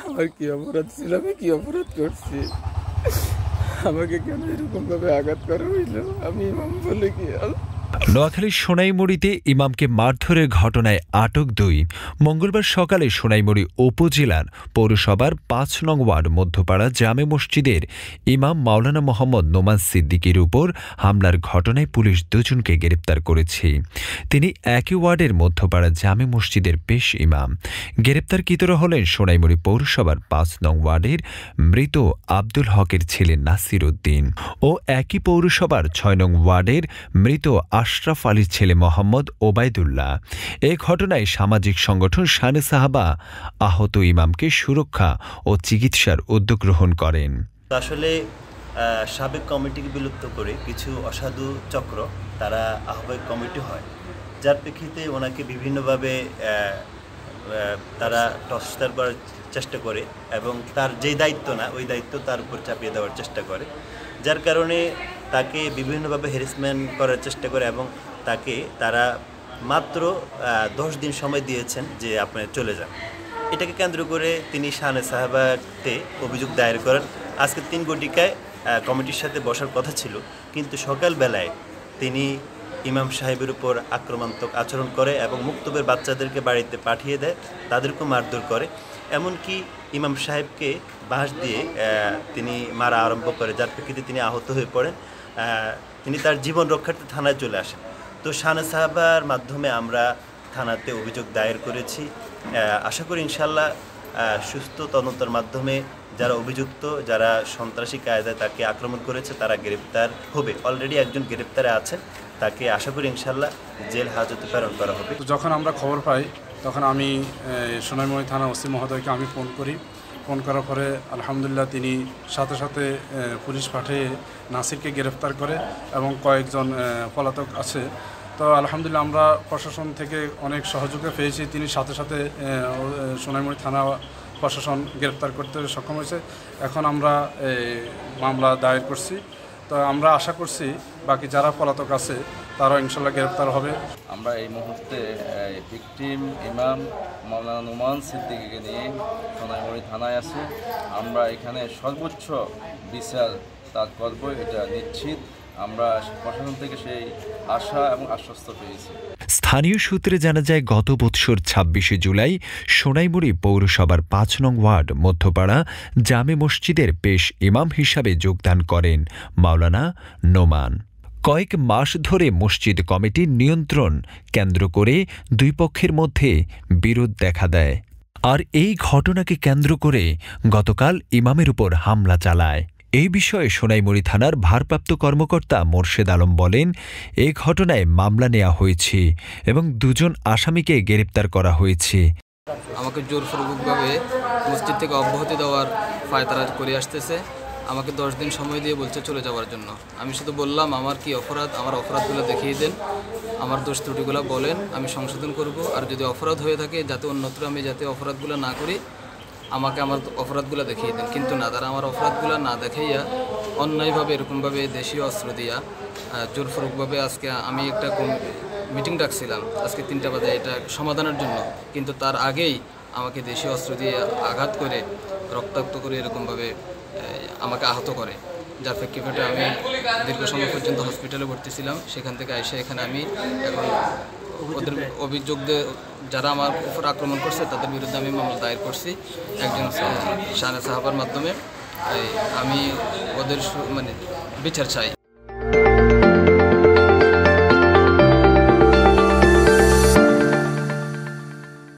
আমার কি অপরাধ ছিল, আমি কি অপরাধ করছি, আমাকে কেন এরকম ভাবে আঘাত করা হইল, আমি ইমাম বলে কি? নোয়াখালীর সোনাইমুড়িতে ইমামকে মারধরের ঘটনায় আটক 2। মঙ্গলবার সকালে সোনাইমুড়ি উপজেলার পৌরসভার 5 নং ওয়ার্ড মধ্যপাড়া জামে মসজিদের ইমাম মাওলানা মোহাম্মদ নোমান সিদ্দিকীর উপর হামলার ঘটনায় পুলিশ 2 জনকে গ্রেপ্তার করেছে। তিনি একই ওয়ার্ডের মধ্যপাড়া জামে মসজিদের পেশ ইমাম। গ্রেপ্তারকৃতরা হলেন সোনাইমুড়ি পৌরসভার 5 নং ওয়ার্ডের মৃত আব্দুল হকের ছেলে নাসির উদ্দিন ও একই পৌরসভার 6 নং ওয়ার্ডের মৃত আশরাফ আলীর ছেলে মোহাম্মদ ওবায়দুল্লাহ। এ ঘটনায় সামাজিক সংগঠন শানে সাহাবা আহত ইমামকে সুরক্ষা ও চিকিৎসার উদ্যোগ গ্রহণ করেন। আসলে সাবেক কমিটিকে বিলুপ্ত করে কিছু অসাধু চক্র তারা আহ্বায়ক কমিটি হয়, যার প্রেক্ষিতে ওনাকে বিভিন্নভাবে তারা টর্চার করার চেষ্টা করে এবং তার যেই দায়িত্ব না ওই দায়িত্ব তার উপর চাপিয়ে দেওয়ার চেষ্টা করে, যার কারণে তাকে বিভিন্নভাবে হ্যারাসমেন্ট করার চেষ্টা করে এবং তাকে তারা মাত্র 10 দিন সময় দিয়েছেন যে আপনি চলে যান। এটাকে কেন্দ্র করে তিনি শানে সাহাবাতে অভিযোগ দায়ের করেন। আজকে 3 ঘটিকায় কমিটির সাথে বসার কথা ছিল, কিন্তু সকালবেলায় তিনি ইমাম সাহেবের উপর আক্রমণাত্মক আচরণ করে এবং মুক্তবের বাচ্চাদেরকে বাড়িতে পাঠিয়ে দেয়, তাদেরকেও মারধর করে, এমনকি ইমাম সাহেবকে বাঁশ দিয়ে তিনি মারা আরম্ভ করে, যার প্রেক্ষিতে তিনি আহত হয়ে পড়েন। তিনি তার জীবন রক্ষার্থে থানায় চলে আসেন। তো শানে সাহাবার মাধ্যমে আমরা থানাতে অভিযোগ দায়ের করেছি। আশা করি ইনশাল্লাহ সুস্থ তদন্তের মাধ্যমে যারা অভিযুক্ত, যারা সন্ত্রাসী কায়দায় তাকে আক্রমণ করেছে তারা গ্রেপ্তার হবে। অলরেডি একজন গ্রেপ্তারে আছেন, তাকে আশা করি ইনশাল্লাহ জেল হাজতে প্রেরণ করা হবে। যখন আমরা খবর পাই তখন আমি সোনাইমুড়ি থানা ওসি মহোদয়কে আমি ফোন করি। ফোন করার পরে আলহামদুলিল্লাহ তিনি সাথে সাথে পুলিশ পাঠিয়ে নাসিরকে গ্রেফতার করে এবং কয়েকজন পলাতক আছে। তো আলহামদুলিল্লাহ আমরা প্রশাসন থেকে অনেক সহযোগিতা পেয়েছি। তিনি সাথে সাথে সোনাইমুড়ি থানা প্রশাসন গ্রেফতার করতে সক্ষম হয়েছে। এখন আমরা মামলা দায়ের করছি। তো আমরা আশা করছি বাকি যারা পলাতক আছে তারাও ইনশাল্লাহ গ্রেফতার হবে। আমরা এই মুহূর্তে ভিকটিম ইমাম মাওলানা নোমান সিদ্দিকীকে নিয়ে সোনাইমুড়ি থানায় আছি। আমরা এখানে সর্বোচ্চ বিচার তার করব, এটা নিশ্চিত। আমরা প্রশাসন থেকে সেই আশা এবং আশ্বস্ত পেয়েছি। স্থানীয় সূত্রে জানা যায় গত বছর 26শে জুলাই সোনাইমুড়ি পৌরসভার 5 নং ওয়ার্ড মধ্যপাড়া জামে মসজিদের পেশ ইমাম হিসাবে যোগদান করেন মাওলানা নোমান। কয়েক মাস ধরে মসজিদ কমিটির নিয়ন্ত্রণ কেন্দ্র করে 2 পক্ষের মধ্যে বিরোধ দেখা দেয়, আর এই ঘটনাকে কেন্দ্র করে গতকাল ইমামের উপর হামলা চালায়। এই বিষয়ে সোনাইমুড়ি থানার ভারপ্রাপ্ত কর্মকর্তা মোর্শেদ আলম বলেন, এই ঘটনায় মামলা নেওয়া হয়েছে এবং 2 জন আসামিকে গ্রেপ্তার করা হয়েছে। আমাকে জোরপূর্বকভাবে মসজিদ থেকে অব্যাহতি দেওয়ার ফায়তারা করে আসতেছে। আমাকে 10 দিন সময় দিয়ে বলছে চলে যাওয়ার জন্য। আমি শুধু বললাম আমার কি অপরাধ, আমার অপরাধগুলো দেখিয়ে দেন, আমার দোষ ত্রুটিগুলো বলেন, আমি সংশোধন করব। আর যদি অপরাধ হয়ে থাকে যাতে অন্যত্র আমি যাতে অপরাধগুলো না করি, আমাকে আমার অপরাধগুলো দেখিয়ে দেন। কিন্তু না, তারা আমার অপরাধগুলো না দেখাইয়া অন্যায়ভাবে এরকমভাবে দেশীয় অস্ত্র দিয়া জোরপূর্বকভাবে আজকে আমি একটা মিটিং ডাকছিলাম আজকে 3টা বাজে এটা সমাধানের জন্য, কিন্তু তার আগেই আমাকে দেশীয় অস্ত্র দিয়ে আঘাত করে রক্তাক্ত করে এরকমভাবে আমাকে আহত করে, যার প্রেক্ষিতে আমি দীর্ঘ সময় পর্যন্ত হসপিটালে ভর্তি ছিলাম। সেখান থেকে এসে এখানে আমি এখন ওদের অভিযোগদের যারা আমার উপর আক্রমণ করছে তাদের বিরুদ্ধে আমি মামলা দায়ের করছি একজন শানে সাহাবার মাধ্যমে। আমি ওদের বিচার চাই।